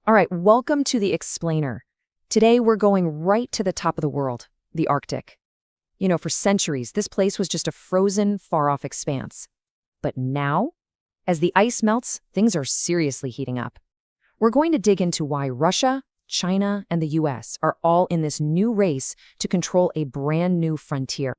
All right, welcome to the Explainer. Today we're going right to the top of the world, the Arctic. For centuries, this place was just a frozen, far-off expanse. But now, as the ice melts, things are seriously heating up. We're going to dig into why Russia, China, and the US are all in this new race to control a brand new frontier.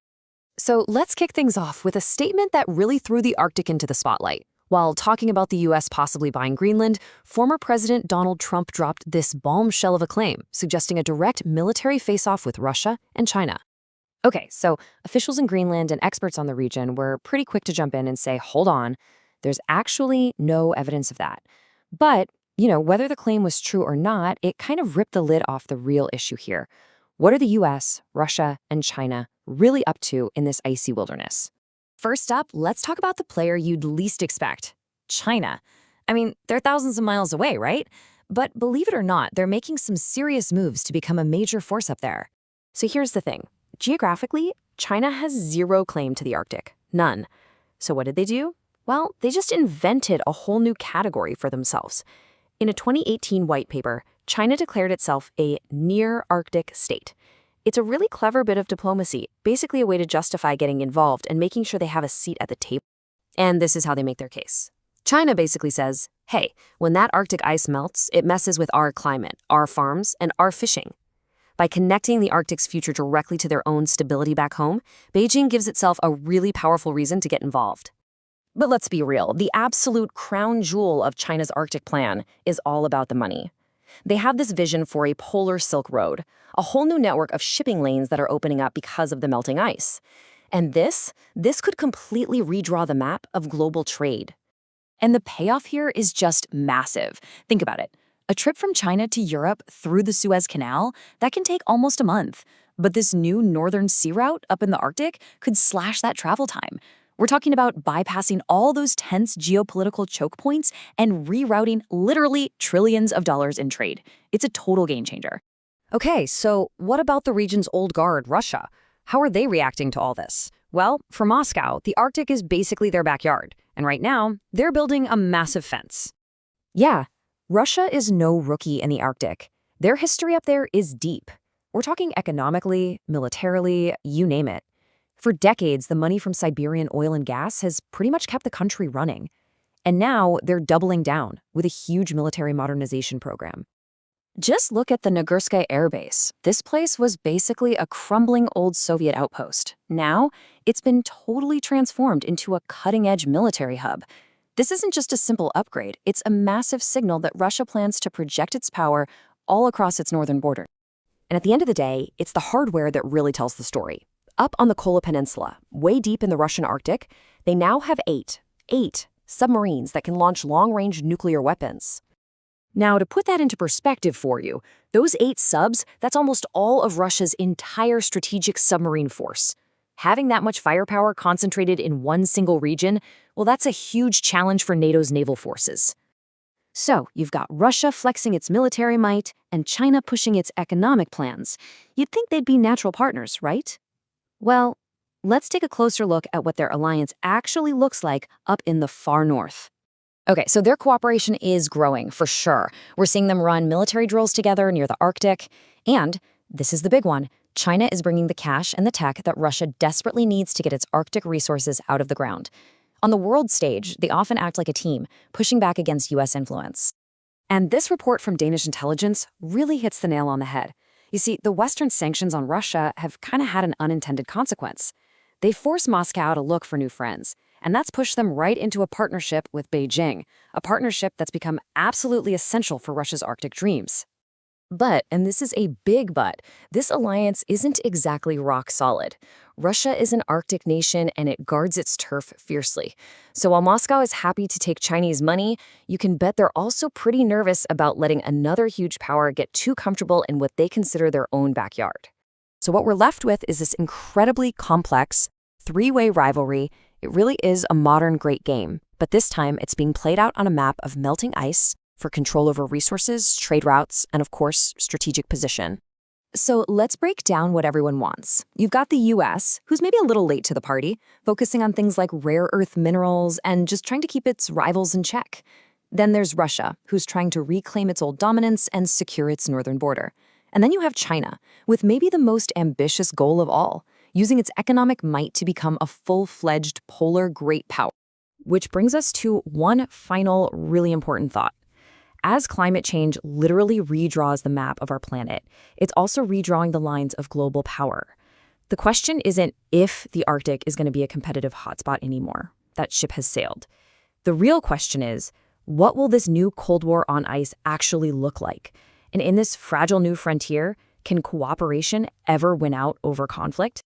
So let's kick things off with a statement that really threw the Arctic into the spotlight. While talking about the US possibly buying Greenland, former President Donald Trump dropped this bombshell of a claim, suggesting a direct military face-off with Russia and China. Okay, so officials in Greenland and experts on the region were pretty quick to jump in and say, hold on, there's actually no evidence of that. But, whether the claim was true or not, it kind of ripped the lid off the real issue here. What are the US, Russia, and China really up to in this icy wilderness? First up, let's talk about the player you'd least expect, China. I mean, they're thousands of miles away, right? But believe it or not, they're making some serious moves to become a major force up there. So here's the thing. Geographically, China has zero claim to the Arctic. None. So what did they do? Well, they just invented a whole new category for themselves. In a 2018 white paper, China declared itself a near-Arctic state. It's a really clever bit of diplomacy, basically a way to justify getting involved and making sure they have a seat at the table. And this is how they make their case. China basically says, hey, when that Arctic ice melts, it messes with our climate, our farms, and our fishing. By connecting the Arctic's future directly to their own stability back home, Beijing gives itself a really powerful reason to get involved. But let's be real, the absolute crown jewel of China's Arctic plan is all about the money. They have this vision for a polar Silk Road, a whole new network of shipping lanes that are opening up because of the melting ice. And this could completely redraw the map of global trade. And the payoff here is just massive. Think about it. A trip from China to Europe through the Suez Canal, that can take almost a month. But this new northern sea route up in the Arctic could slash that travel time. We're talking about bypassing all those tense geopolitical choke points and rerouting literally trillions of dollars in trade. It's a total game changer. Okay, so what about the region's old guard, Russia? How are they reacting to all this? Well, for Moscow, the Arctic is basically their backyard. And right now, they're building a massive fence. Yeah, Russia is no rookie in the Arctic. Their history up there is deep. We're talking economically, militarily, you name it. For decades, the money from Siberian oil and gas has pretty much kept the country running. And now they're doubling down with a huge military modernization program. Just look at the Nagurskoye Air Base. This place was basically a crumbling old Soviet outpost. Now, it's been totally transformed into a cutting-edge military hub. This isn't just a simple upgrade. It's a massive signal that Russia plans to project its power all across its northern border. And at the end of the day, it's the hardware that really tells the story. Up on the Kola Peninsula, way deep in the Russian Arctic, they now have eight submarines that can launch long-range nuclear weapons. Now, to put that into perspective for you, those 8 subs, that's almost all of Russia's entire strategic submarine force. Having that much firepower concentrated in one single region, well, that's a huge challenge for NATO's naval forces. So, you've got Russia flexing its military might and China pushing its economic plans. You'd think they'd be natural partners, right? Well, let's take a closer look at what their alliance actually looks like up in the far north. Okay, so their cooperation is growing, for sure. We're seeing them run military drills together near the Arctic. And, this is the big one, China is bringing the cash and the tech that Russia desperately needs to get its Arctic resources out of the ground. On the world stage, they often act like a team, pushing back against US influence. And this report from Danish intelligence really hits the nail on the head. You see, the Western sanctions on Russia have kind of had an unintended consequence. They force Moscow to look for new friends, and that's pushed them right into a partnership with Beijing, a partnership that's become absolutely essential for Russia's Arctic dreams. But, and this is a big but, this alliance isn't exactly rock solid. Russia is an Arctic nation and it guards its turf fiercely. So while Moscow is happy to take Chinese money, you can bet they're also pretty nervous about letting another huge power get too comfortable in what they consider their own backyard. So what we're left with is this incredibly complex, three-way rivalry. It really is a modern great game, but this time it's being played out on a map of melting ice for control over resources, trade routes, and of course, strategic position. So let's break down what everyone wants. You've got the US, who's maybe a little late to the party, focusing on things like rare earth minerals and just trying to keep its rivals in check. Then there's Russia, who's trying to reclaim its old dominance and secure its northern border. And then you have China, with maybe the most ambitious goal of all, using its economic might to become a full-fledged polar great power. Which brings us to one final really important thought. As climate change literally redraws the map of our planet, it's also redrawing the lines of global power. The question isn't if the Arctic is going to be a competitive hotspot anymore. That ship has sailed. The real question is, what will this new Cold War on ice actually look like? And in this fragile new frontier, can cooperation ever win out over conflict?